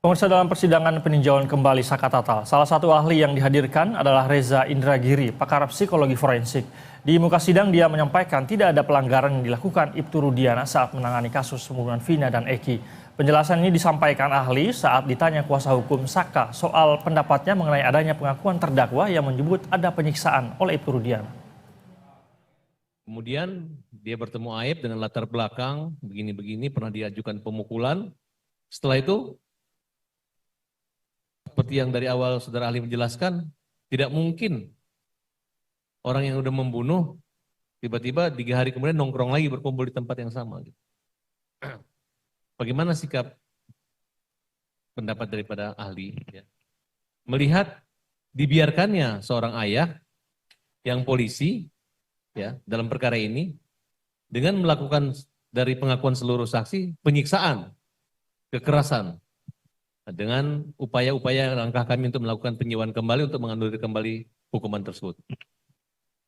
Pemirsa, dalam persidangan peninjauan kembali Saka Tatal, salah satu ahli yang dihadirkan adalah Reza Indragiri, pakar psikologi forensik. Di muka sidang dia menyampaikan tidak ada pelanggaran yang dilakukan Ibtu Rudiana saat menangani kasus pembunuhan Vina dan Eki. Penjelasan ini disampaikan ahli saat ditanya kuasa hukum Saka soal pendapatnya mengenai adanya pengakuan terdakwa yang menyebut ada penyiksaan oleh Ibtu Rudiana. Kemudian dia bertemu Aib dengan latar belakang begini-begini, pernah diajukan pemukulan. Setelah itu, seperti yang dari awal saudara ahli menjelaskan, tidak mungkin orang yang sudah membunuh tiba-tiba 3 hari kemudian nongkrong lagi berkumpul di tempat yang sama. Bagaimana sikap pendapat daripada ahli? Melihat dibiarkannya seorang ayah yang polisi dalam perkara ini dengan melakukan dari pengakuan seluruh saksi penyiksaan, kekerasan, dengan upaya-upaya langkah kami untuk melakukan penyewaan kembali untuk menganulir kembali hukuman tersebut.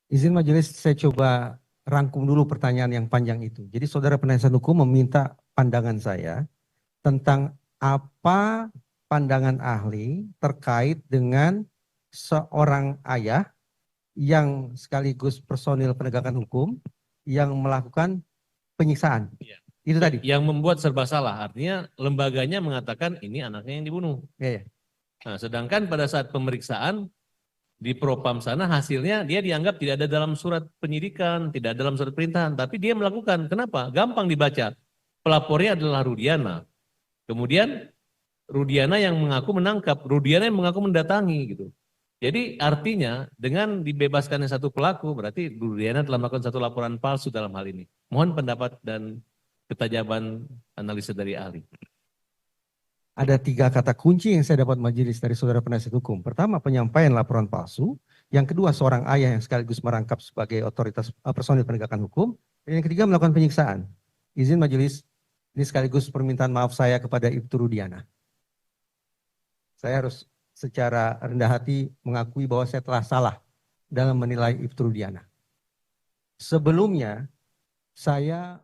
Izin majelis, saya coba rangkum dulu pertanyaan yang panjang itu. Jadi saudara penasihat hukum meminta pandangan saya tentang apa pandangan ahli terkait dengan seorang ayah yang sekaligus personil penegakan hukum yang melakukan penyiksaan. Ya. Itu tadi. Yang membuat serba salah, artinya lembaganya mengatakan ini anaknya yang dibunuh. Ya. Nah, sedangkan pada saat pemeriksaan di Propam sana hasilnya dia dianggap tidak ada dalam surat penyidikan, tidak ada dalam surat perintahan, tapi dia melakukan. Kenapa? Gampang dibaca. Pelapornya adalah Rudiana. Kemudian Rudiana yang mengaku menangkap, Rudiana yang mengaku mendatangi gitu. Jadi artinya dengan dibebaskannya satu pelaku berarti Rudiana telah melakukan satu laporan palsu dalam hal ini. Mohon pendapat dan ketajaban analisa dari ahli. Ada 3 kata kunci yang saya dapat majelis dari saudara penasihat hukum. Pertama, penyampaian laporan palsu. Yang kedua, seorang ayah yang sekaligus merangkap sebagai otoritas personil penegakan hukum. Dan yang ketiga, melakukan penyiksaan. Izin majelis, ini sekaligus permintaan maaf saya kepada Ibtu Rudiana. Saya harus secara rendah hati mengakui bahwa saya telah salah dalam menilai Ibtu Rudiana. Sebelumnya, saya